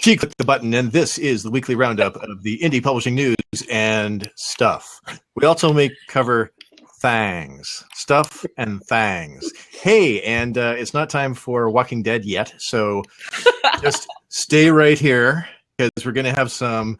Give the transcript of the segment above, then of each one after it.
She clicked the button, and this is the weekly roundup of the indie publishing news and stuff. We also cover stuff and things. Hey, and it's not time for Walking Dead yet, so just stay right here because we're going to have some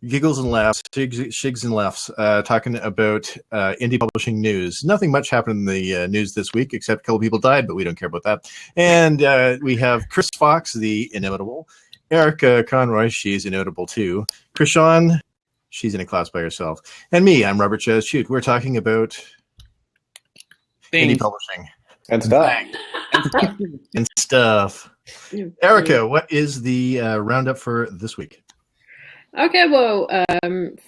giggles and laughs, shigs and laughs, talking about indie publishing news. Nothing much happened in the news this week, except a couple people died, but we don't care about that. And we have Chris Fox, the inimitable. Erica Conroy, she's inimitable too. Chrishaun, she's in a class by herself. And me, I'm Robert Chazz Chute. We're talking about indie publishing. And stuff. And stuff. Erica, what is the roundup for this week? Okay, well,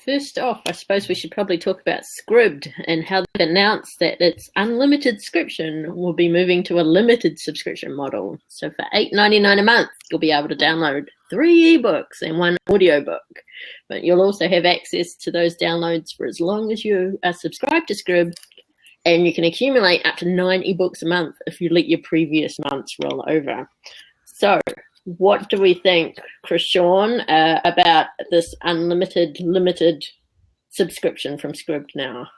first off, I suppose we should probably talk about Scribd and how they've announced that its unlimited subscription will be moving to a limited subscription model. So for $8.99 a month, you'll be able to download 3 ebooks and 1 audiobook. But you'll also have access to those downloads for as long as you are subscribed to Scribd, and you can accumulate up to 9 ebooks a month if you let your previous months roll over. So what do we think, Chrishaun, about this limited subscription from Scribd now?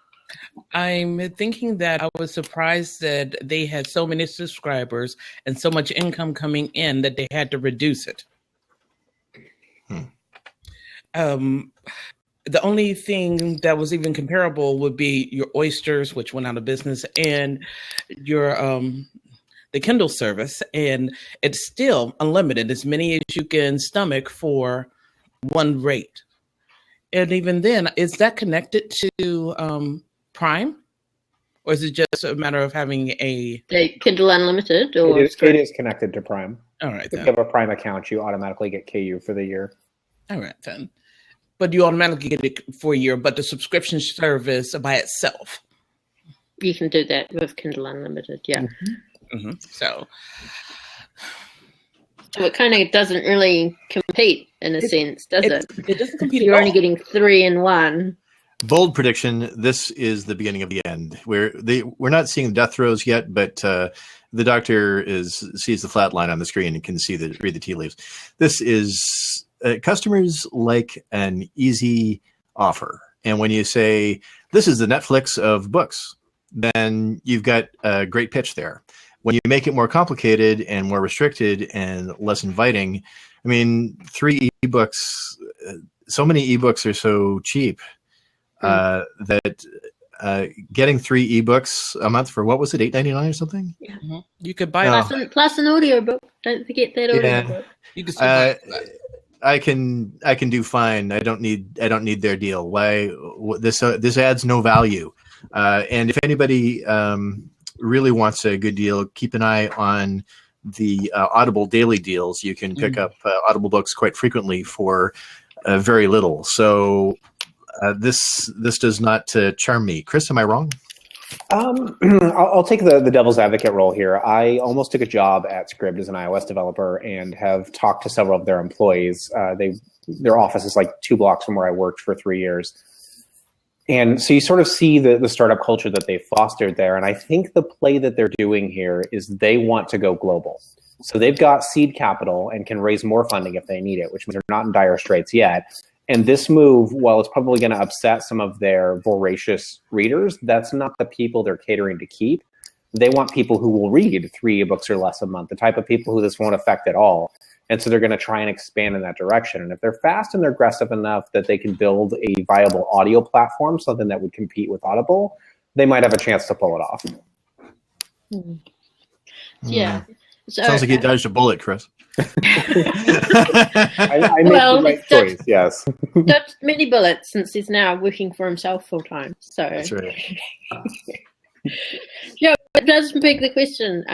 I'm thinking that I was surprised that they had so many subscribers and so much income coming in that they had to reduce it. The only thing that was even comparable would be your Oysters, which went out of business, and your the Kindle service, and it's still unlimited, as many as you can stomach for one rate. And even then, is that connected to Prime? Or is it just a matter of having a Kindle Unlimited? Or it is connected to Prime. All right, If then. you have a Prime account, you automatically get KU for the year. All right, then. But you automatically get it for a year, but the subscription service by itself. You can do that with Kindle Unlimited, yeah. Mm-hmm. Mm-hmm. So it kind of doesn't really compete in a sense, does it? It doesn't compete. You're only getting 3 in 1. Bold prediction, this is the beginning of the end. We're not seeing the death throes yet, but the doctor sees the flat line on the screen and can read the tea leaves. This is customers like an easy offer. And when you say, this is the Netflix of books, then you've got a great pitch there. When you make it more complicated and more restricted and less inviting, I mean, 3 ebooks, so many ebooks are so cheap that getting 3 ebooks a month for, what was it, $8.99 or something? Yeah. Mm-hmm. You could buy plus an audiobook. Don't forget that audiobook. Yeah. You could still buy that. I can do fine. I don't need their deal. Why this adds no value. And if anybody really wants a good deal, keep an eye on the Audible daily deals. You can pick up Audible books quite frequently for very little. So this does not charm me. Chris, am I wrong? I'll take the devil's advocate role here. I almost took a job at Scribd as an iOS developer and have talked to several of their employees. Their office is like 2 blocks from where I worked for 3 years. And so you sort of see the startup culture that they've fostered there. And I think the play that they're doing here is they want to go global. So they've got seed capital and can raise more funding if they need it, which means they're not in dire straits yet. And this move, while it's probably going to upset some of their voracious readers, that's not the people they're catering to keep. They want people who will read 3 ebooks or less a month, the type of people who this won't affect at all. And so they're going to try and expand in that direction. And if they're fast and they're aggressive enough that they can build a viable audio platform, something that would compete with Audible, they might have a chance to pull it off. Yeah. So, sounds like you dodged a bullet, Chris. I made the right choice, yes. Dodged many bullets since he's now working for himself full time. So That's right. Yeah, it does beg the question,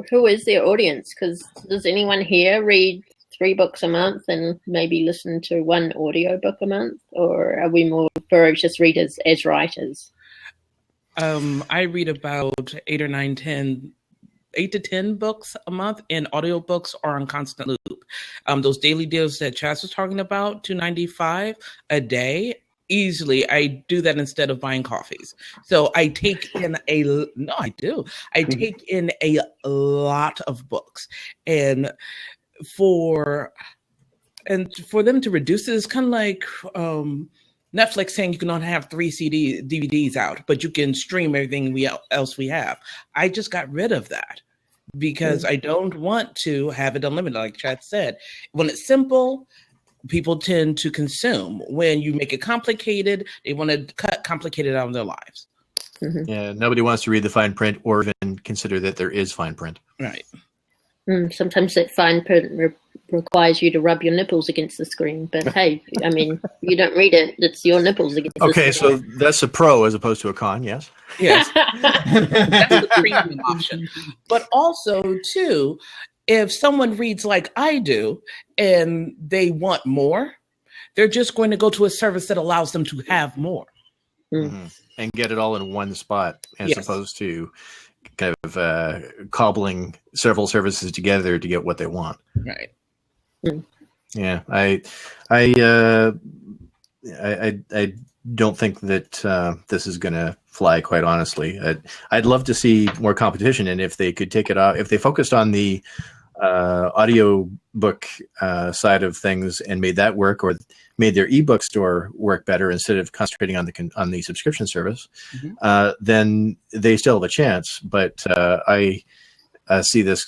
who is their audience? Because does anyone here read 3 books a month and maybe listen to 1 audiobook a month? Or are we more voracious readers as writers? I read about 8 to 10 books a month, and audiobooks are on constant loop. Those daily deals that Chazz was talking about, $2.95 a day, easily. I do that instead of buying coffees. So I take in I take in a lot of books. And for And for them to reduce it is kind of like Netflix saying you can only have 3 DVDs out, but you can stream everything else we have. I just got rid of that because I don't want to have it unlimited, like Chad said. When it's simple, people tend to consume. When you make it complicated, they want to cut complicated out of their lives. Mm-hmm. Yeah, nobody wants to read the fine print or even consider that there is fine print. Right. Sometimes that fine print requires you to rub your nipples against the screen. But hey, I mean, you don't read it. It's your nipples against the screen. Okay, so that's a pro as opposed to a con, yes? Yes. That's the premium option. But also, too, if someone reads like I do and they want more, they're just going to go to a service that allows them to have more. Mm-hmm. And get it all in one spot as opposed to kind of cobbling several services together to get what they want. Right. Yeah, I don't think that this is going to fly. Quite honestly, I'd love to see more competition, and if they could take it off, if they focused on the audio book side of things and made that work, or made their ebook store work better instead of concentrating on the subscription service, then they still have a chance. But I see this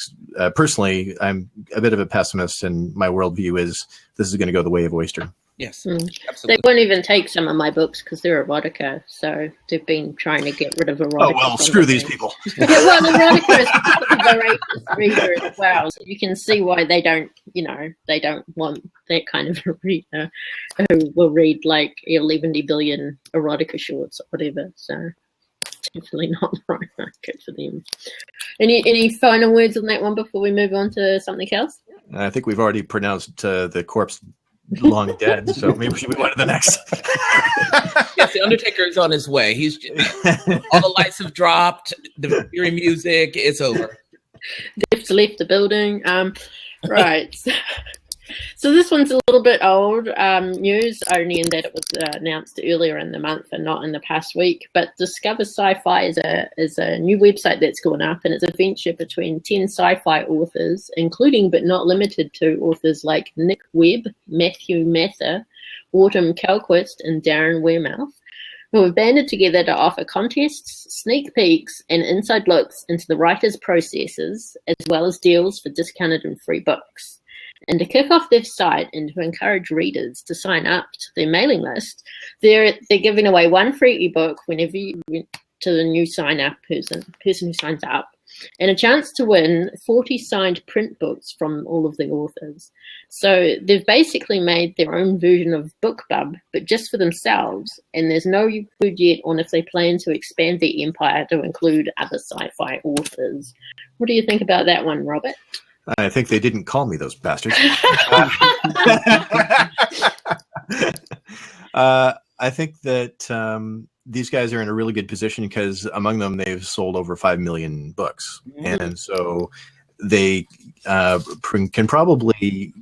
personally. I'm a bit of a pessimist, and my worldview is this is going to go the way of Oyster. Yes, absolutely. They won't even take some of my books because they're erotica. So they've been trying to get rid of erotica. Oh, well, screw these people. Yeah, well, erotica is a voracious reader as well. So you can see why they don't want that kind of a reader who will read like 11 billion erotica shorts or whatever. So definitely not the right market for them. Any final words on that one before we move on to something else? I think we've already pronounced the corpse long dead, so maybe we should move on to the next. Yes, the Undertaker is on his way. He's all the lights have dropped. The eerie music is over. Death's left the building. Right. So this one's a little bit old news, only in that it was announced earlier in the month and not in the past week. But Discover Sci-Fi is a new website that's gone up, and it's a venture between 10 sci-fi authors, including but not limited to authors like Nick Webb, Matthew Mather, Autumn Kalquist, and Darren Wearmouth, who have banded together to offer contests, sneak peeks, and inside looks into the writers' processes, as well as deals for discounted and free books. And to kick off their site and to encourage readers to sign up to their mailing list, they're giving away one free ebook whenever you to the new person who signs up, and a chance to win 40 signed print books from all of the authors. So they've basically made their own version of BookBub, but just for themselves, and there's no word yet on if they plan to expand their empire to include other sci-fi authors. What do you think about that one, Robert? I think they didn't call me those bastards. I think that these guys are in a really good position because among them, they've sold over 5 million books. And so they can probably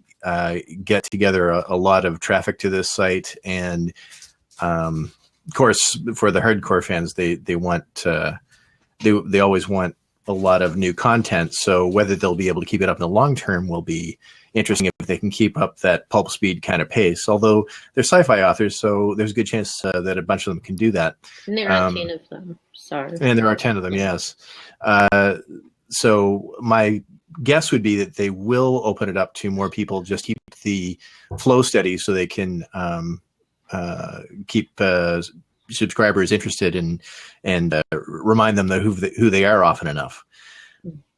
get together a lot of traffic to this site. And of course, for the hardcore fans, they want they always want a lot of new content. So whether they'll be able to keep it up in the long term will be interesting if they can keep up that pulp speed kind of pace. Although they're sci-fi authors, so there's a good chance that a bunch of them can do that. And there are 10 of them. Sorry. And there are 10 of them, yes. So my guess would be that they will open it up to more people, just keep the flow steady so they can keep subscribers interested and remind them that who they are often enough.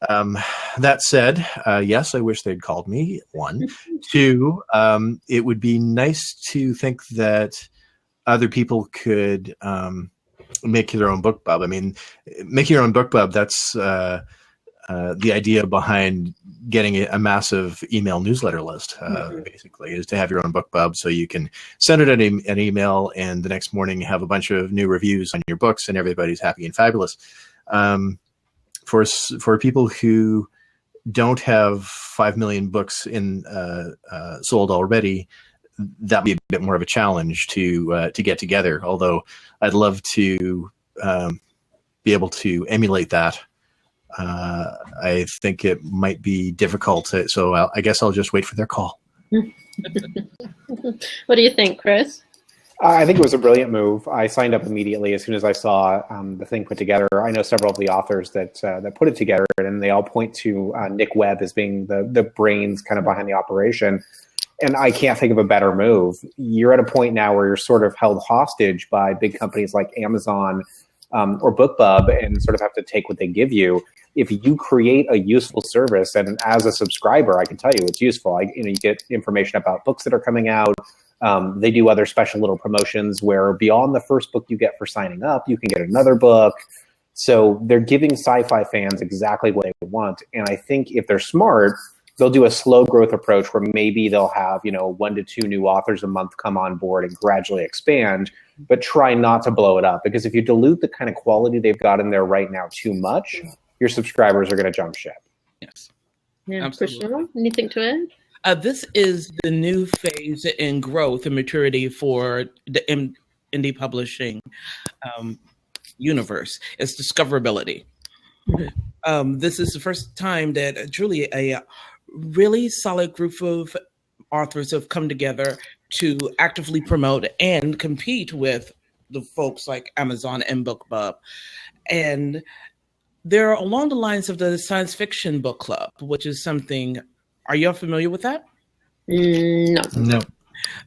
That said, yes, I wish they'd called me. 1, 2, it would be nice to think that other people could make their own BookBub. I mean, making your own BookBub, that's the idea behind getting a massive email newsletter list, basically, is to have your own BookBub so you can send it an email and the next morning have a bunch of new reviews on your books and everybody's happy and fabulous. For people who don't have 5 million books sold already, that'd be a bit more of a challenge to get together. Although I'd love to be able to emulate that. I think it might be difficult. So I guess I'll just wait for their call. What do you think, Chris? I think it was a brilliant move. I signed up immediately as soon as I saw the thing put together. I know several of the authors that put it together, and they all point to Nick Webb as being the brains kind of behind the operation. And I can't think of a better move. You're at a point now where you're sort of held hostage by big companies like Amazon or BookBub, and sort of have to take what they give you. If you create a useful service, and as a subscriber, I can tell you it's useful. You get information about books that are coming out. They do other special little promotions where beyond the first book you get for signing up, you can get another book. So they're giving sci-fi fans exactly what they want. And I think if they're smart, they'll do a slow growth approach where maybe they'll have, 1 to 2 new authors a month come on board and gradually expand, but try not to blow it up. Because if you dilute the kind of quality they've got in there right now too much, your subscribers are going to jump ship. Yes. Yeah, Chrishaun, anything to add? This is the new phase in growth and maturity for the indie publishing universe. It's discoverability. Mm-hmm. This is the first time that truly a really solid group of authors have come together to actively promote and compete with the folks like Amazon and BookBub. And they're along the lines of the science fiction book club, which is something. Are you all familiar with that? No.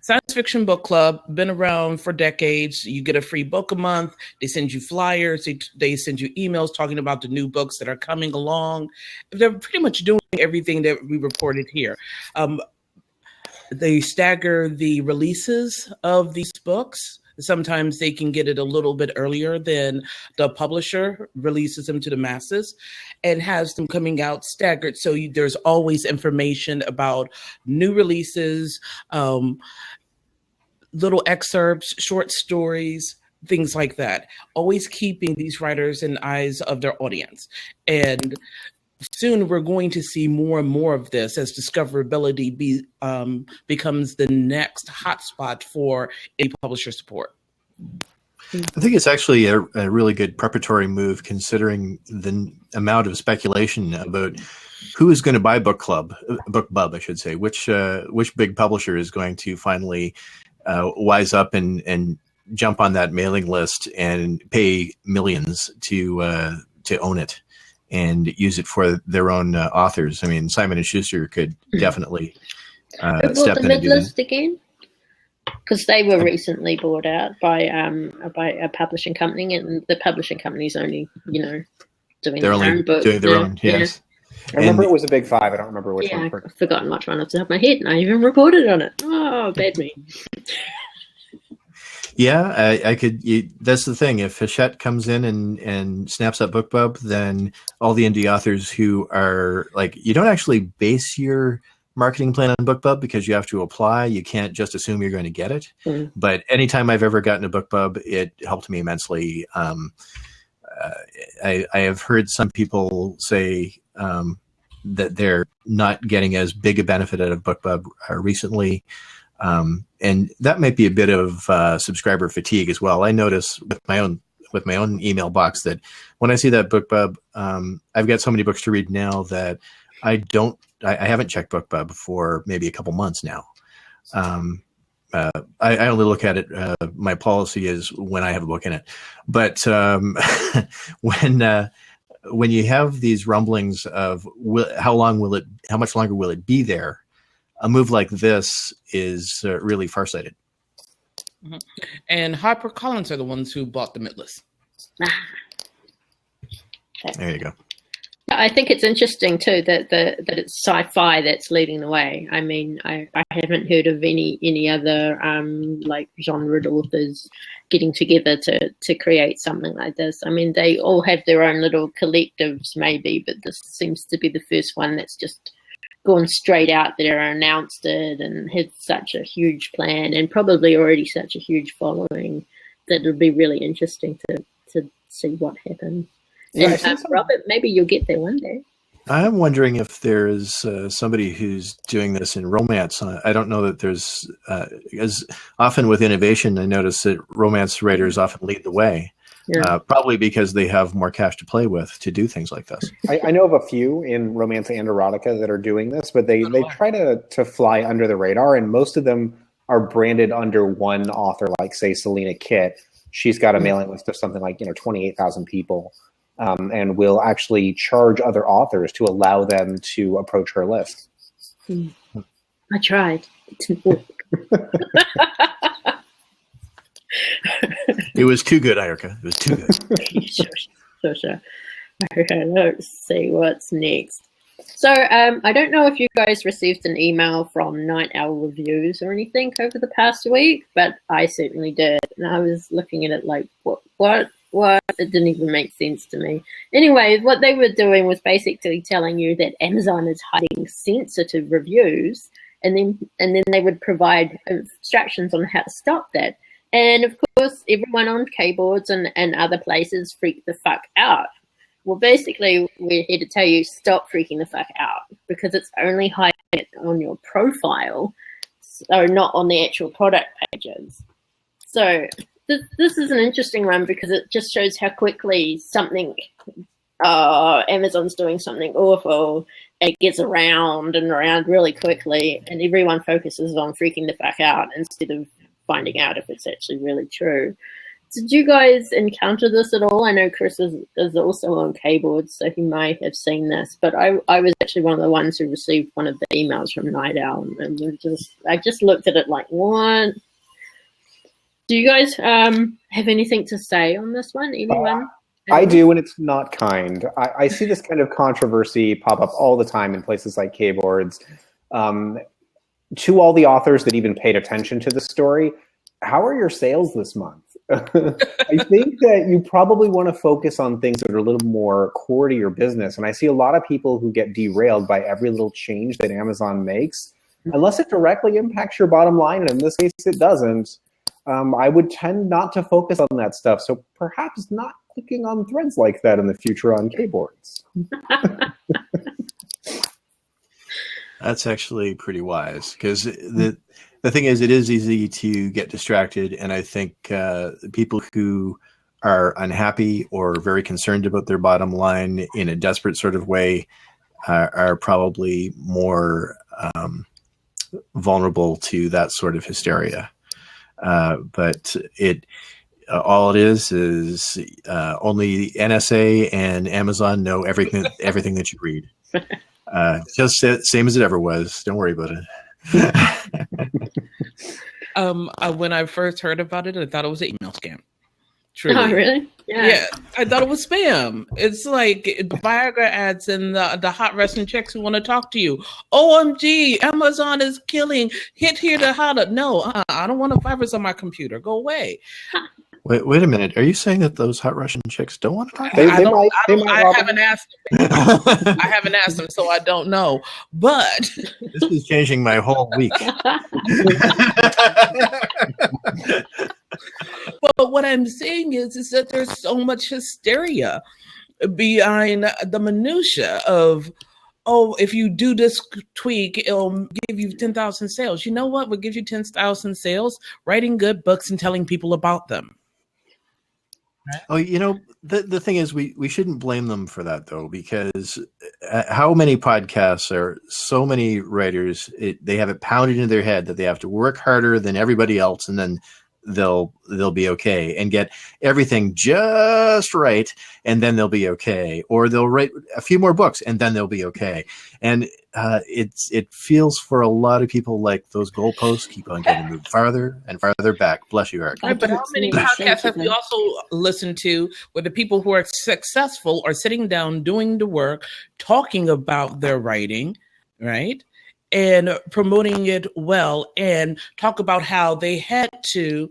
Science Fiction Book Club, been around for decades. You get a free book a month. They send you flyers. They send you emails talking about the new books that are coming along. They're pretty much doing everything that we reported here. They stagger the releases of these books. Sometimes they can get it a little bit earlier than the publisher releases them to the masses and has them coming out staggered. So there's always information about new releases, little excerpts, short stories, things like that. Always keeping these writers in the eyes of their audience. And soon we're going to see more and more of this as discoverability becomes the next hotspot for a publisher support. I think it's actually a really good preparatory move, considering the amount of speculation about who is going to buy BookBub, I should say. Which big publisher is going to finally wise up and jump on that mailing list and pay millions to own it and use it for their own authors. I mean, Simon & Schuster could definitely step in and do that again, because they were recently bought out by a publishing company, and the publishing company's only doing their own book. Doing their own, yes. I remember it was a big 5. I don't remember which one. I've forgotten which one off the top of my head, and I even reported on it. Oh, bad me. Yeah, I could. That's the thing. If Hachette comes in and snaps up BookBub, then all the indie authors who are like, you don't actually base your marketing plan on BookBub because you have to apply. You can't just assume you're going to get it. Mm. But anytime I've ever gotten a BookBub, it helped me immensely. I have heard some people say that they're not getting as big a benefit out of BookBub recently. And that might be a bit of subscriber fatigue as well. I notice with my own email box that when I see that BookBub, I've got so many books to read now that I haven't checked BookBub for maybe a couple months now. I only look at it. My policy is when I have a book in it. But when you have these rumblings of how much longer will it be there, a move like this is really farsighted. Mm-hmm. And HarperCollins are the ones who bought the Midlist. There you go. I think it's interesting too that it's sci-fi that's leading the way. I mean, I haven't heard of any other like genre authors getting together to create something like this. I mean, they all have their own little collectives maybe, but this seems to be the first one that's just gone straight out there and announced it and had such a huge plan and probably already such a huge following that it'll be really interesting to see what happens. And Robert, maybe you'll get there one day. I'm wondering if there's somebody who's doing this in romance. I don't know that there's, as often with innovation, I notice that romance writers often lead the way. Yeah. Probably because they have more cash to play with to do things like this. I know of a few in romance and erotica that are doing this, but they try to fly under the radar, and most of them are branded under one author, like say Selena Kitt. She's got a mailing list of something like 28,000 people, and will actually charge other authors to allow them to approach her list. I tried. It didn't work. It was too good, Ayurka. It was too good. Sure. Okay, let's see what's next. So I don't know if you guys received an email from Night Owl Reviews or anything over the past week, but I certainly did. And I was looking at it like, what? It didn't even make sense to me. Anyway, what they were doing was basically telling you that Amazon is hiding sensitive reviews, and then they would provide instructions on how to stop that. And of course, everyone on keyboards and other places freak the fuck out. Well, basically, we're here to tell you, stop freaking the fuck out, because it's only hiding it on your profile, so not on the actual product pages. So this is an interesting one because it just shows how quickly Amazon's doing something awful. It gets around and around really quickly, and everyone focuses on freaking the fuck out instead of finding out if it's actually really true. Did you guys encounter this at all? I know Chris is also on keyboard, so he may have seen this, but I was actually one of the ones who received one of the emails from Night Owl, and I just looked at it like, what? Do you guys have anything to say on this one? Anyone? I do, and it's not kind. I see this kind of controversy pop up all the time in places like keyboards. To all the authors that even paid attention to the story, how are your sales this month? I think that you probably want to focus on things that are a little more core to your business. And I see a lot of people who get derailed by every little change that Amazon makes, unless it directly impacts your bottom line. And in this case, it doesn't. I would tend not to focus on that stuff. So perhaps not clicking on threads like that in the future on keyboards. That's actually pretty wise, because the thing is, it is easy to get distracted, and I think people who are unhappy or very concerned about their bottom line in a desperate sort of way are probably more vulnerable to that sort of hysteria. But all it is only NSA and Amazon know everything that you read. Just same as it ever was. Don't worry about it. When I first heard about it, I thought it was an email scam. Truly. Oh, really? Yeah, I thought it was spam. It's like Viagra ads and the hot Russian chicks who want to talk to you. OMG, Amazon is killing. Hit here to holla. No, I don't want a virus on my computer. Go away. Wait a minute. Are you saying that those hot Russian chicks don't want to talk? I haven't asked them. I haven't asked them, so I don't know. But this is changing my whole week. But what I'm saying is that there's so much hysteria behind the minutia of, if you do this tweak, it'll give you 10,000 sales. You know what would give you 10,000 sales? Writing good books and telling people about them. Oh, the thing is, we shouldn't blame them for that, though, because how many podcasts are so many writers, they have it pounded into their head that they have to work harder than everybody else, and then they'll be okay and get everything just right, and then they'll be okay, or they'll write a few more books and then they'll be okay. And it feels for a lot of people like those goalposts keep on getting moved farther and farther back. Bless you, Eric. Right, but how many podcasts have we also listened to where the people who are successful are sitting down doing the work, talking about their writing, right? And promoting it well, and talk about how they had to,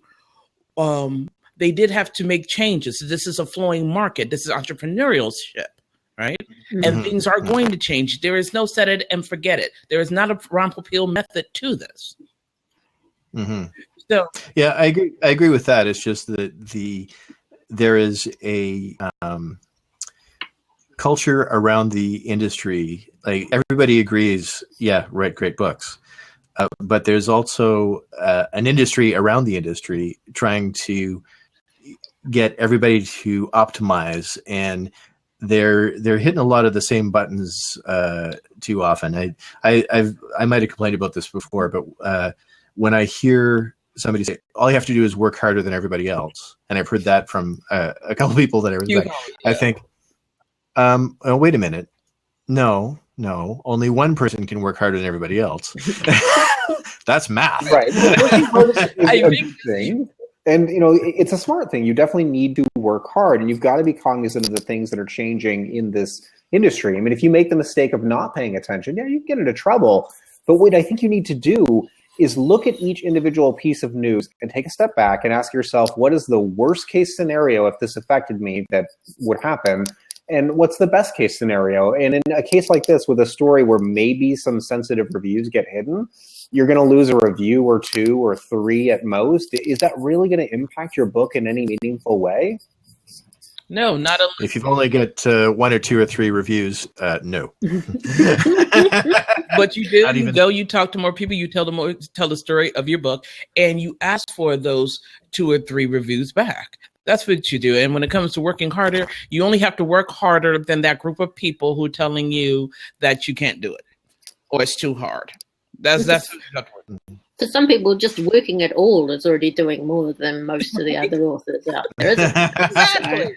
they did have to make changes. This is a flowing market. This is entrepreneurship, right? Mm-hmm. And things are going to change. There is no set it and forget it. There is not a Roundtable method to this. Mm-hmm. So, yeah, I agree with that. It's just that there is a culture around the industry. Like, everybody agrees, yeah, write great books. But there's also an industry around the industry trying to get everybody to optimize, and they're hitting a lot of the same buttons too often. I might have complained about this before, but when I hear somebody say, all you have to do is work harder than everybody else, and I've heard that from a couple people that I respect, I think, oh, wait a minute. No, only one person can work harder than everybody else. That's math. Right. I think and it's a smart thing. You definitely need to work hard, and you've got to be cognizant of the things that are changing in this industry. I mean, if you make the mistake of not paying attention, yeah, you can get into trouble. But what I think you need to do is look at each individual piece of news and take a step back and ask yourself, what is the worst case scenario if this affected me that would happen? And what's the best case scenario? And in a case like this, with a story where maybe some sensitive reviews get hidden, you're going to lose a review or 2 or 3 at most. Is that really going to impact your book in any meaningful way? No, not a. If you've only got 1 or 2 or 3 reviews, no. But you do. You go. You talk to more people. You tell the story of your book, and you ask for those 2 or 3 reviews back. That's what you do. And when it comes to working harder, you only have to work harder than that group of people who are telling you that you can't do it or it's too hard. That's For some people, just working at all is already doing more than most of the other authors out there, isn't it? Exactly.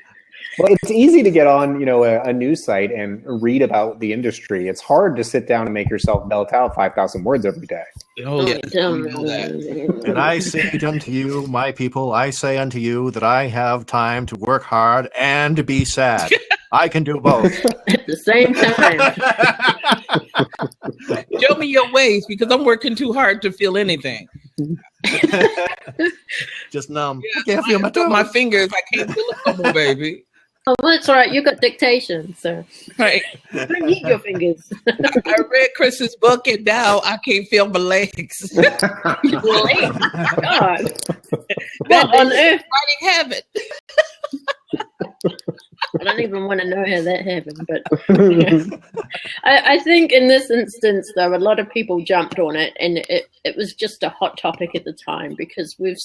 Well, it's easy to get on, a news site and read about the industry. It's hard to sit down and make yourself belt out 5,000 words every day. Oh, yeah. And I say unto you, my people, I say unto you that I have time to work hard and to be sad. I can do both. At the same time. Show me your ways, because I'm working too hard to feel anything. Just numb. Yeah, I can't feel my fingers. I can't feel it no more, baby. Oh, well, that's all right. You got dictation, so Right. you don't need your fingers. I read Chris's book, and now I can't feel my legs. God. What on earth? Writing habit. I don't even want to know how that happened, but I think in this instance, though, a lot of people jumped on it, and it was just a hot topic at the time, because we've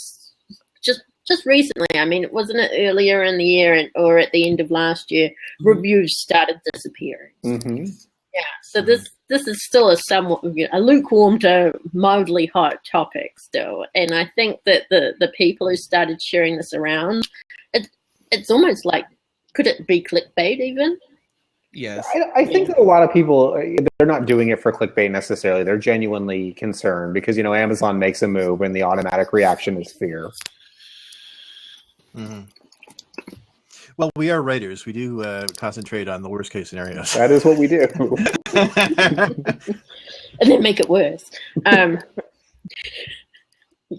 just recently, I mean, wasn't it earlier in the year or at the end of last year, reviews started disappearing. Mm-hmm. Yeah, so this is still a lukewarm to mildly hot topic still, and I think that the people who started sharing this around, it's almost like, could it be clickbait even? Yes. I think that a lot of people, they're not doing it for clickbait necessarily. They're genuinely concerned because, Amazon makes a move and the automatic reaction is fear. Mm-hmm. Well, we are writers. We do concentrate on the worst case scenarios. That is what we do. And then make it worse. You've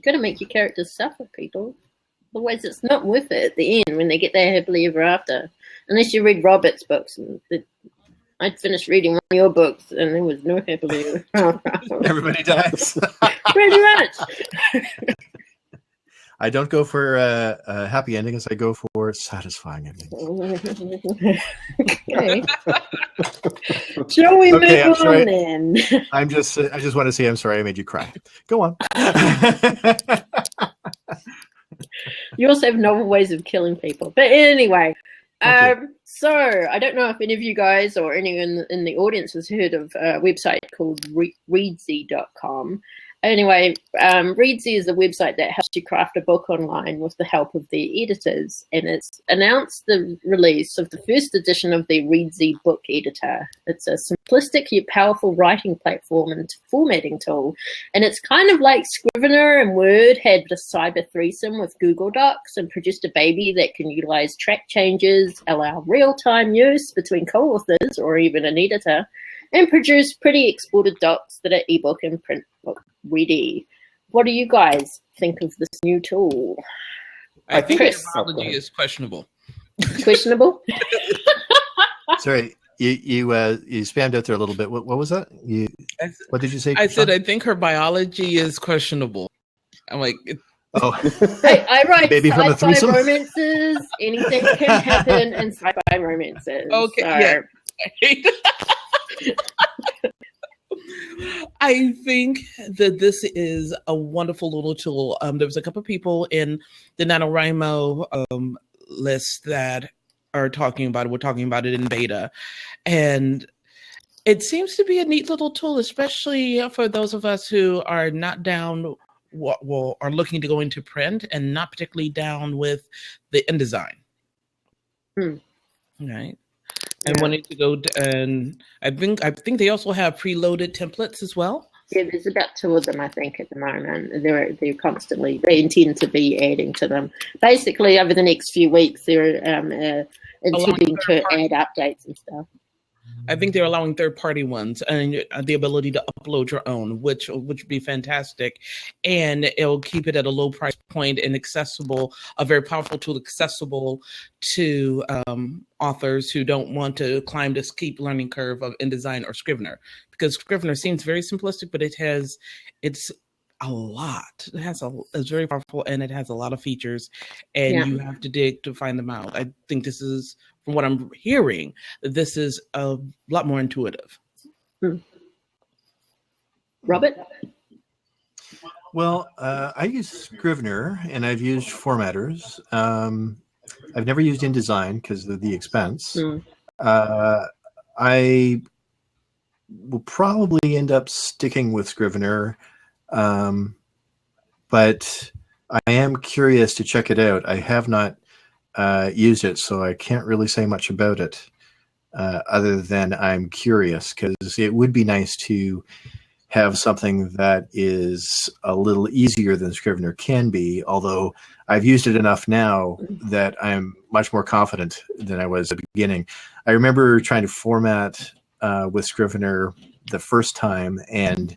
got to make your characters suffer, people. Otherwise, it's not worth it at the end when they get there happily ever after. Unless you read Robert's books. I'd finished reading one of your books, and there was no happily ever after. Everybody dies. Pretty much. I don't go for happy endings. I go for satisfying endings. Okay. Shall we move on then? I just want to say I'm sorry I made you cry. Go on. You also have novel ways of killing people. But anyway, so I don't know if any of you guys or anyone in the audience has heard of a website called Reedsy.com. Anyway, Reedsy is a website that helps you craft a book online with the help of the editors, and it's announced the release of the first edition of the Reedsy book editor. It's a simplistic yet powerful writing platform and formatting tool, and it's kind of like Scrivener and Word had a cyber threesome with Google Docs and produced a baby that can utilize track changes, allow real-time use between co-authors or even an editor, and produce pretty exported docs that are ebook and print book ready. What do you guys think of this new tool? I think Chris. terminology is questionable. Questionable? Sorry, you spammed out there a little bit. What was that? What did you say? I said I think her biology is questionable. I'm like, oh, Hey, I write Baby from a sci-fi threesome? romances. Anything can happen in sci-fi romances. Okay, So, yeah. I think that this is a wonderful little tool. There was a couple of people in the NaNoWriMo lists that are talking about it. We're talking about it in beta. And it seems to be a neat little tool, especially for those of us who are not down, well, are looking to go into print and not particularly down with the InDesign. Right. And wanting to go, and I think they also have preloaded templates as well. Yeah, there's about 2 of them, I think, at the moment. They're constantly, they intend to be adding to them. Basically, over the next few weeks, they're intending to add updates and stuff. I think they're allowing third-party ones and the ability to upload your own, which would be fantastic. And it'll keep it at a low price point and accessible, a very powerful tool, accessible to authors who don't want to climb this steep learning curve of InDesign or Scrivener. Because Scrivener seems very simplistic, but it's a lot. It's very powerful, and it has a lot of features, and you have to dig to find them out. I think this is, from what I'm hearing, this is a lot more intuitive. Robert? Well, I use Scrivener, and I've used formatters. I've never used InDesign because of the expense. I will probably end up sticking with Scrivener, but I am curious to check it out. I have not used it, so I can't really say much about it other than I'm curious, because it would be nice to have something that is a little easier than Scrivener can be, although I've used it enough now that I'm much more confident than I was at the beginning. I remember trying to format with Scrivener the first time, and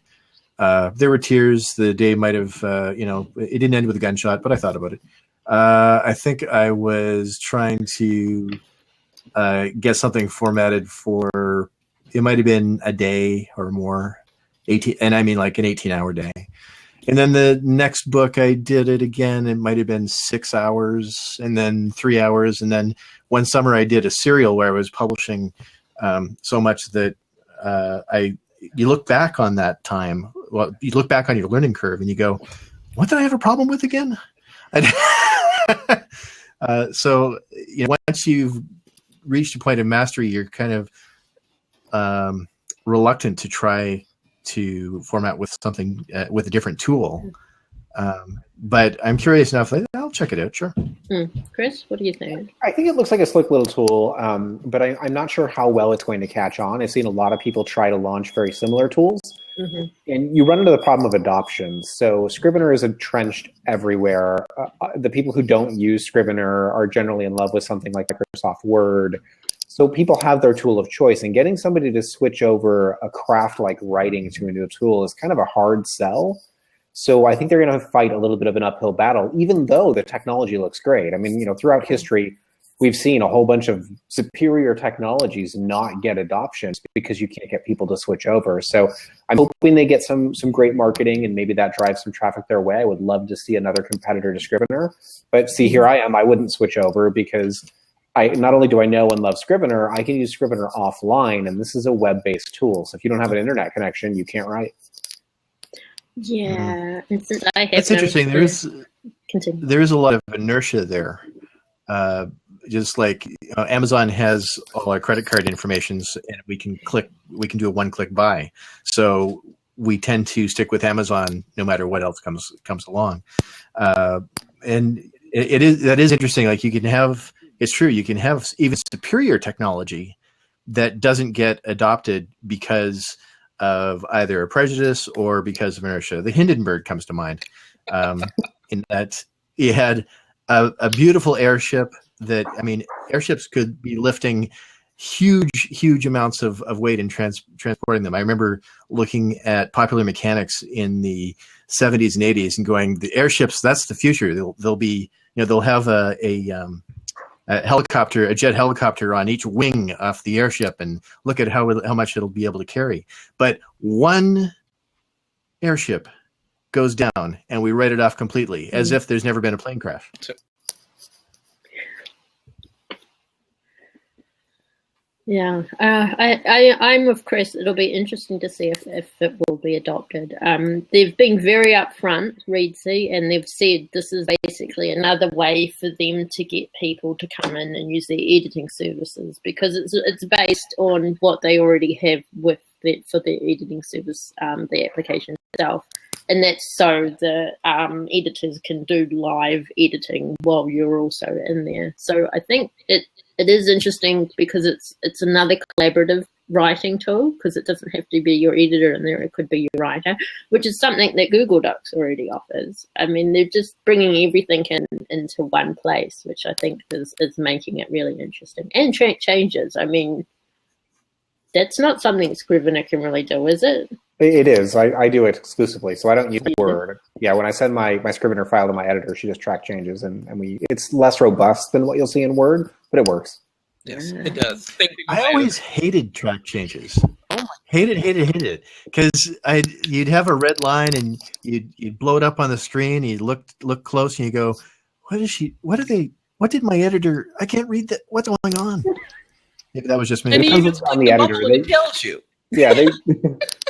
there were tears. The day might have, it didn't end with a gunshot, but I thought about it. I think I was trying to get something formatted for, it might have been a day or more, 18, and I mean like an 18-hour day. And then the next book, I did it again. It might have been 6 hours, and then 3 hours. And then one summer I did a serial where I was publishing so much that you look back on that time. Well, you look back on your learning curve and you go, what did I have a problem with again? So, once you've reached a point of mastery, you're kind of reluctant to try to format with something with a different tool. But I'm curious enough. I'll check it out. Sure. Chris, what do you think? I think it looks like a slick little tool, but I'm not sure how well it's going to catch on. I've seen a lot of people try to launch very similar tools, and you run into the problem of adoption. So Scrivener is entrenched everywhere. The people who don't use Scrivener are generally in love with something like Microsoft Word. So people have their tool of choice, and getting somebody to switch over a craft like writing to a new tool is kind of a hard sell. So I think they're going to fight a little bit of an uphill battle, even though the technology looks great. I mean, throughout history, we've seen a whole bunch of superior technologies not get adoption because you can't get people to switch over. So I'm hoping they get some great marketing, and maybe that drives some traffic their way. I would love to see another competitor to Scrivener. But see, here I am. I wouldn't switch over because not only do I know and love Scrivener, I can use Scrivener offline, and this is a web-based tool. So if you don't have an internet connection, you can't write. Yeah, and since I have That's interesting. There is a lot of inertia there. Just like Amazon has all our credit card informations, and we can do a one-click buy. So we tend to stick with Amazon no matter what else comes along. And that is interesting. Like it's true. You can have even superior technology that doesn't get adopted because of either a prejudice or because of inertia. The Hindenburg comes to mind, in that he had a beautiful airship that, airships could be lifting huge amounts of weight and transporting them. I remember looking at Popular Mechanics in the 70s and 80s and going, the airships, that's the future. They'll be, they'll have a helicopter, a jet helicopter on each wing off the airship, and look at how much it'll be able to carry. But one airship goes down and we write it off completely, as if there's never been a plane crash. Yeah, I'm with Chris. It'll be interesting to see if it will be adopted. They've been very upfront, Reedsy, and they've said this is basically another way for them to get people to come in and use their editing services, because it's based on what they already have for their editing service, the application itself. And that's so the editors can do live editing while you're also in there. So I think it is interesting because it's another collaborative writing tool, because it doesn't have to be your editor in there, it could be your writer, which is something that Google Docs already offers. I mean, they're just bringing everything into one place, which I think is making it really interesting. And changes. I mean, that's not something Scrivener can really do, is it? It is. I do it exclusively, so I don't use Word. Yeah, when I send my Scrivener file to my editor, she just track changes, and it's less robust than what you'll see in Word, but it works. Yes, it does. I always hated track changes. Hated, because you'd have a red line and you'd blow it up on the screen. And you look close and you go, what did my editor? I can't read that. What's going on? Maybe that was just me. And you just on the editor. It tells you. Yeah,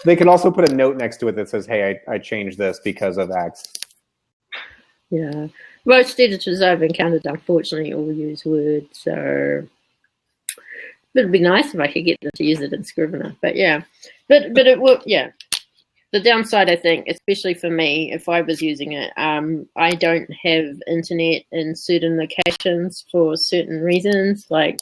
they can also put a note next to it that says, "Hey, I changed this because of X." Yeah, most editors I've encountered, unfortunately, all use Word. So it'd be nice if I could get them to use it in Scrivener. But yeah, but it will. Yeah, the downside, I think, especially for me, if I was using it, I don't have internet in certain locations for certain reasons, like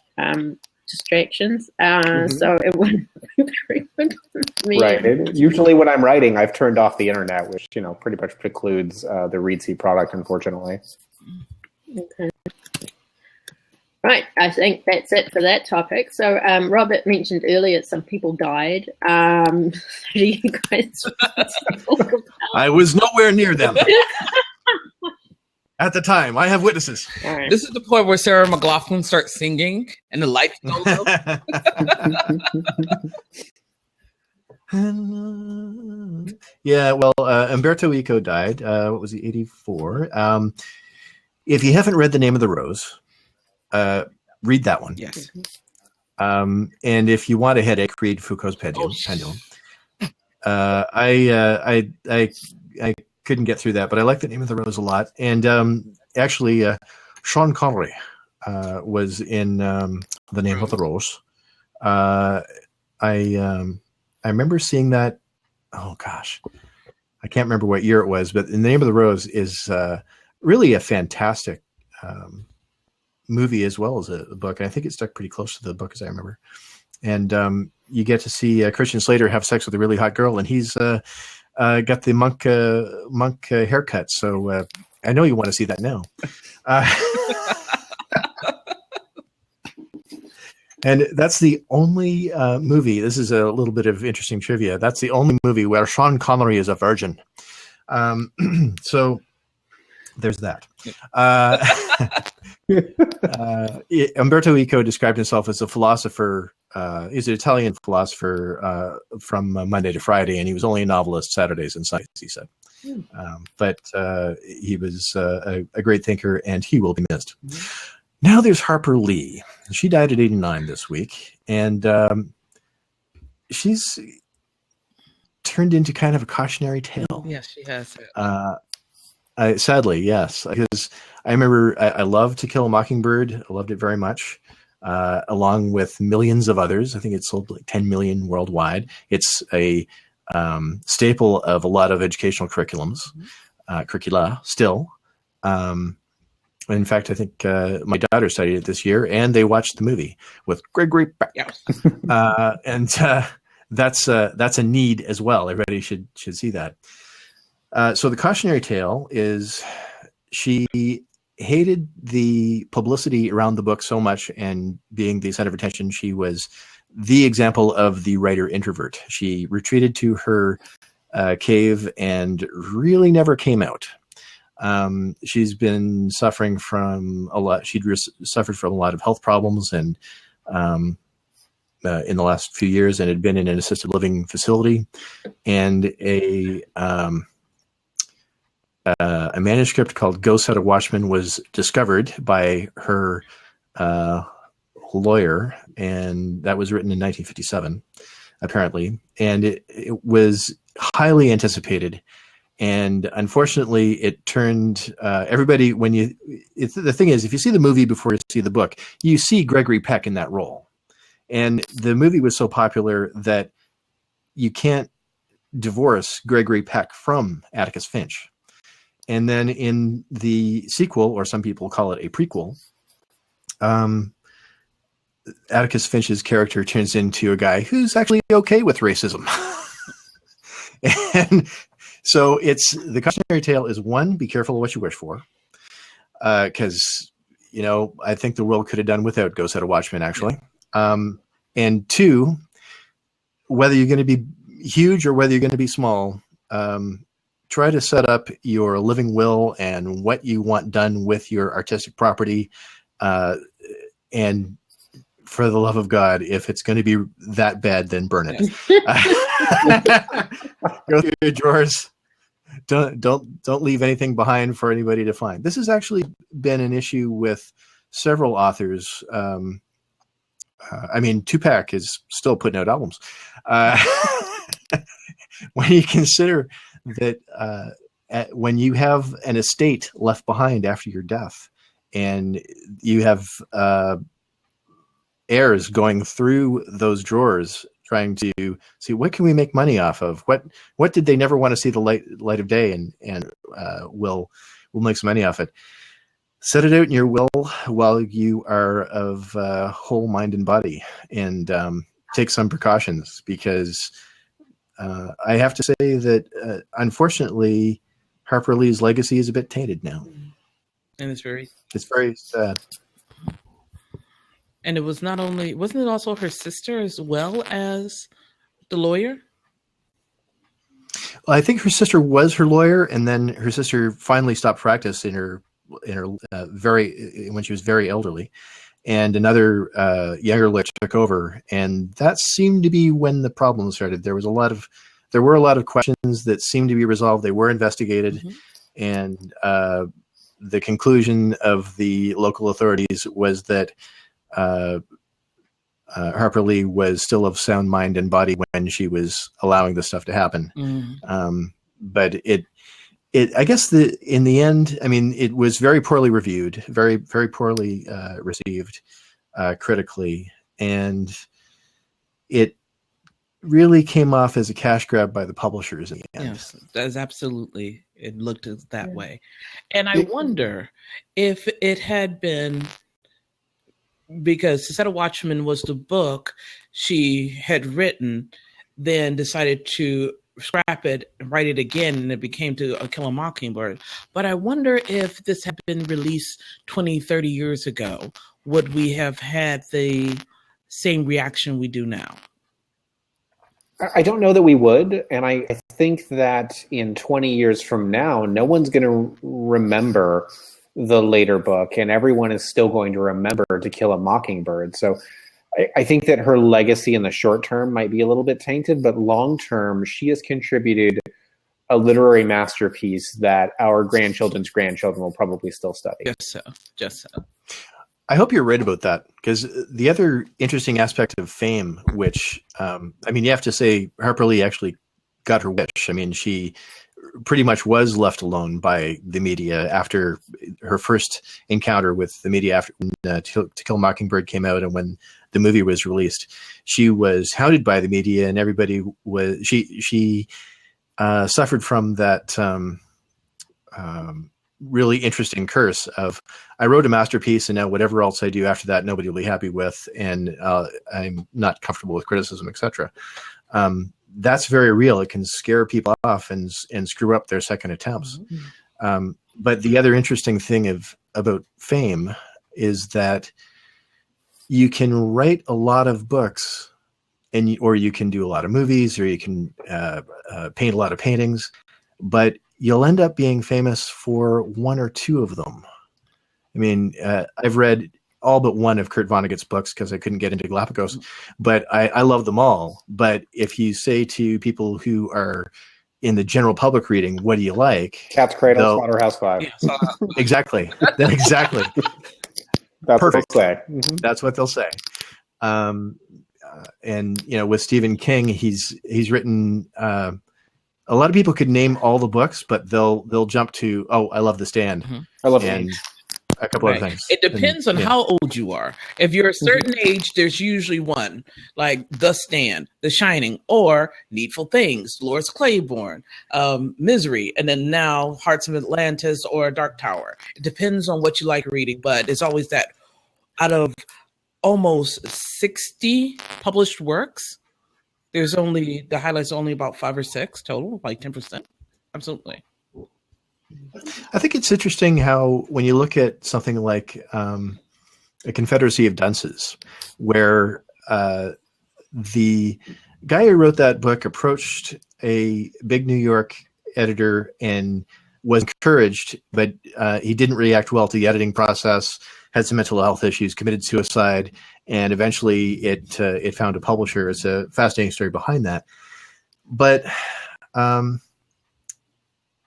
distractions. So it wouldn't be very good for me. Right. Usually when I'm writing, I've turned off the internet, which pretty much precludes the Reedsy product, unfortunately. Okay. Right. I think that's it for that topic. So Robert mentioned earlier some people died. Do you guys talk about? I was nowhere near them. At the time, I have witnesses. All right. This is the point where Sarah McLachlan starts singing and the lights go low. Yeah, well, Umberto Eco died. What was he, 84? If you haven't read The Name of the Rose, read that one. Yes. And if you want a headache, read Foucault's Pendulum. I couldn't get through that, but I like The Name of the Rose a lot. And actually, Sean Connery was in The Name of the Rose. I remember seeing that. Oh gosh, I can't remember what year it was, but The Name of the Rose is really a fantastic movie as well as a book. And I think it stuck pretty close to the book as I remember. And you get to see Christian Slater have sex with a really hot girl, and he's got the monk haircut. So I know you want to see that now. And that's the only movie. This is a little bit of interesting trivia. That's the only movie where Sean Connery is a virgin. So there's that. Umberto Eco described himself as a philosopher. He's an Italian philosopher from Monday to Friday, and he was only a novelist Saturdays and Sundays, he said. But he was a great thinker, and he will be missed. Now there's Harper Lee. She died at 89 this week, and she's turned into kind of a cautionary tale. Yes, she has. Sadly, yes. Because I remember I loved To Kill a Mockingbird. I loved it very much, along with millions of others. I think it sold like 10 million worldwide. It's a staple of a lot of educational curricula still. In fact, I think my daughter studied it this year, and they watched the movie with Gregory Peck. Yeah. And that's a need as well. Everybody should see that. So the cautionary tale is she hated the publicity around the book so much, and being the center of attention, she was the example of the writer introvert. She retreated to her cave and really never came out. She's been suffering from a lot. She'd suffered from a lot of health problems, and in the last few years, and had been in an assisted living facility, and a manuscript called Go Set a Watchman was discovered by her Lawyer, and that was written in 1957, apparently, and it was highly anticipated. And unfortunately, it turned everybody. The thing is, if you see the movie before you see the book, you see Gregory Peck in that role, and the movie was so popular that you can't divorce Gregory Peck from Atticus Finch. And then in the sequel, or some people call it a prequel, Atticus Finch's character turns into a guy who's actually okay with racism. And so the cautionary tale is, one, be careful of what you wish for. Because, I think the world could have done without Ghost Out of Watchmen, actually. And two, whether you're going to be huge or whether you're going to be small, try to set up your living will and what you want done with your artistic property. And for the love of God, if it's going to be that bad, then burn it. Go through your drawers. Don't leave anything behind for anybody to find. This has actually been an issue with several authors. Tupac is still putting out albums. When you consider that when you have an estate left behind after your death, and you have heirs going through those drawers trying to see what can we make money off of, what did they never want to see the light of day, and we'll make some money off it. Set it out in your will while you are of whole mind and body, and take some precautions, because I have to say that unfortunately Harper Lee's legacy is a bit tainted now, and it's very sad. And it was wasn't it also her sister as well as the lawyer? Well, I think her sister was her lawyer, and then her sister finally stopped practice when she was very elderly, and another younger lawyer took over, and that seemed to be when the problem started. There were a lot of questions that seemed to be resolved. They were investigated, and the conclusion of the local authorities was that Harper Lee was still of sound mind and body when she was allowing this stuff to happen. But I guess in the end, it was very poorly reviewed, very, very poorly received critically. And it really came off as a cash grab by the publishers in the end. Yes, that's absolutely, it looked that way. And I wonder if it had been, because Set of Watchmen was the book she had written, then decided to scrap it and write it again, and it became To Kill a Mockingbird. But I wonder if this had been released 20, 30 years ago, would we have had the same reaction we do now? I don't know that we would, and I think that in 20 years from now, no one's going to remember the later book, and everyone is still going to remember To Kill a Mockingbird. So I think that her legacy in the short term might be a little bit tainted, but long term, she has contributed a literary masterpiece that our grandchildren's grandchildren will probably still study. Just so. I hope you're right about that, because the other interesting aspect of fame, which, you have to say Harper Lee actually got her wish. She pretty much was left alone by the media after her first encounter with the media after To Kill a Mockingbird came out, and when the movie was released. She was hounded by the media, and everybody was she suffered from that really interesting curse of, I wrote a masterpiece, and now whatever else I do after that, nobody will be happy with, and I'm not comfortable with criticism, etc. That's very real. It can scare people off and screw up their second attempts. But the other interesting thing about fame is that you can write a lot of books, or you can do a lot of movies, or you can paint a lot of paintings, but you'll end up being famous for one or two of them. I've read all but one of Kurt Vonnegut's books because I couldn't get into Galapagos, but I love them all. But if you say to people who are in the general public reading, what do you like? Cat's Cradle, Slaughterhouse-Five. Exactly. Exactly. That's perfect. what they'll say. Mm-hmm. That's what they'll say. And with Stephen King, he's written. A lot of people could name all the books, but they'll jump to, I love The Stand. Mm-hmm. I love and a couple of things. It depends on how old you are. If you're a certain age, there's usually one, like The Stand, The Shining, or Needful Things, Dolores Claiborne, Misery, and then now Hearts of Atlantis or Dark Tower. It depends on what you like reading, but it's always that out of almost 60 published works, the highlights are only about 5 or 6 total, like 10%. Absolutely. I think it's interesting how when you look at something like A Confederacy of Dunces, where the guy who wrote that book approached a big New York editor and was encouraged, but he didn't react well to the editing process, had some mental health issues, committed suicide, and eventually it found a publisher. It's a fascinating story behind that. But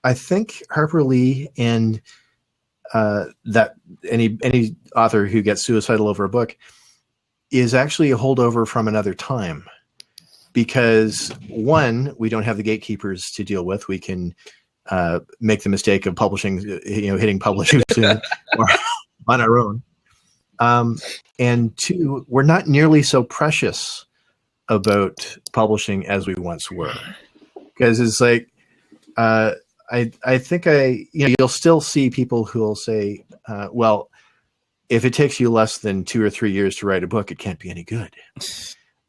I think Harper Lee and that any author who gets suicidal over a book is actually a holdover from another time, because one, we don't have the gatekeepers to deal with. We can make the mistake of publishing, hitting publish too soon or on our own. And two, we're not nearly so precious about publishing as we once were, because it's like, I think you'll still see people who will say, well, if it takes you less than 2 or 3 years to write a book, it can't be any good.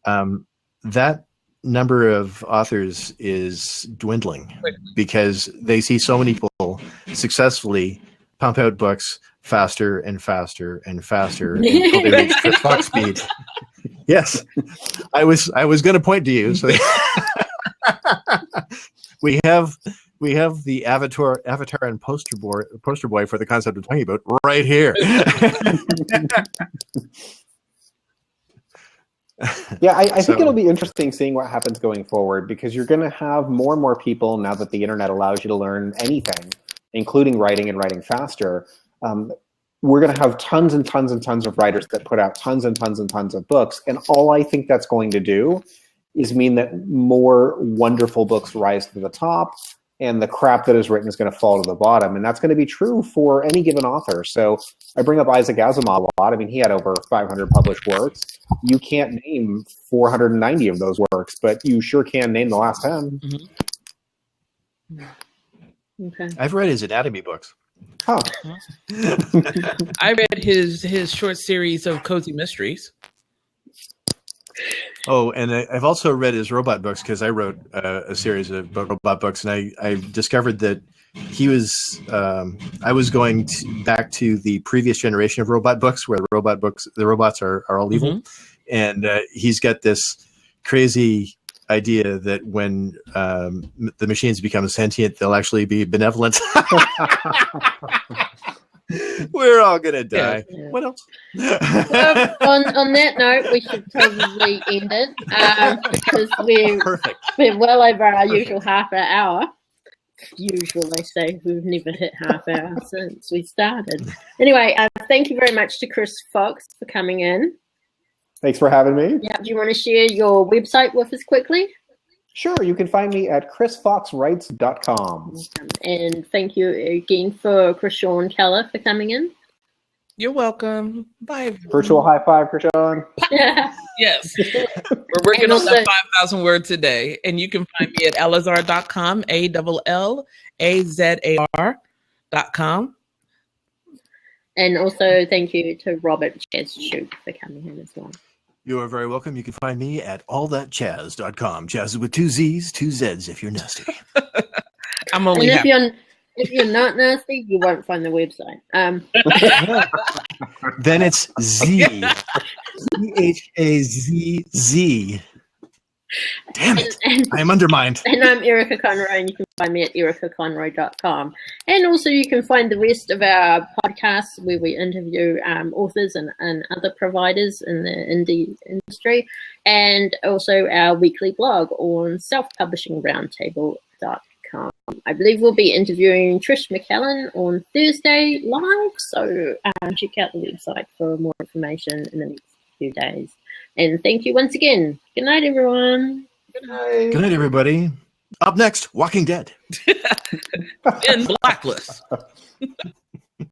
That number of authors is dwindling because they see so many people successfully pump out books faster and faster and faster until they reach Chris Fox speed. Yes, I was going to point to you. So we have the avatar and poster boy for the concept of talking about right here. Yeah, I think it'll be interesting seeing what happens going forward, because you're going to have more and more people, now that the internet allows you to learn anything, including writing and writing faster. We're going to have tons and tons and tons of writers that put out tons and tons and tons of books. And all I think that's going to do is mean that more wonderful books rise to the top, and the crap that is written is going to fall to the bottom. And that's going to be true for any given author. So I bring up Isaac Asimov a lot. I mean, he had over 500 published works. You can't name 490 of those works, but you sure can name the last 10. Mm-hmm. Okay. I've read his anatomy books. Huh. I read his short series of cozy mysteries. Oh, and I've also read his robot books, because I wrote a series of robot books, and I discovered that he was. I was going back to the previous generation of robot books, where the robots are all evil, and he's got this crazy idea that when the machines become sentient, they'll actually be benevolent. We're all gonna die. Yeah. What else? Well, on that note, we should probably end it, because we're well over our usual half an hour. Usual, they say. We've never hit half hour since we started. Anyway, thank you very much to Chris Fox for coming in. Thanks for having me. Yeah. Do you want to share your website with us quickly? Sure, you can find me at chrisfoxwrites.com. And thank you again for Chrishaun Keller for coming in. You're welcome. Bye, everyone. Virtual high five, Chrishaun. Yes. We're working on that 5,000 words a day. And you can find me at allazar.com, ALLAZAR.com. And also thank you to Robert Chazz Chute for coming in as well. You are very welcome. You can find me at allthatchazz.com. Chazz with 2 Z's, 2 Z's if you're nasty. I'm only if you're not nasty, you won't find the website. Then it's Z. CHAZZ. Damn it. I'm undermined. And I'm Erica Conroy, and you can find me at ericaconroy.com. And also you can find the rest of our podcasts where we interview authors and other providers in the indie industry, and also our weekly blog on self-publishing roundtable.com. I believe we'll be interviewing Trish McKellen on Thursday live, so check out the website for more information in the next few days. And thank you once again. Good night, everyone. Good night. Good night, everybody. Up next, Walking Dead. In Blacklist.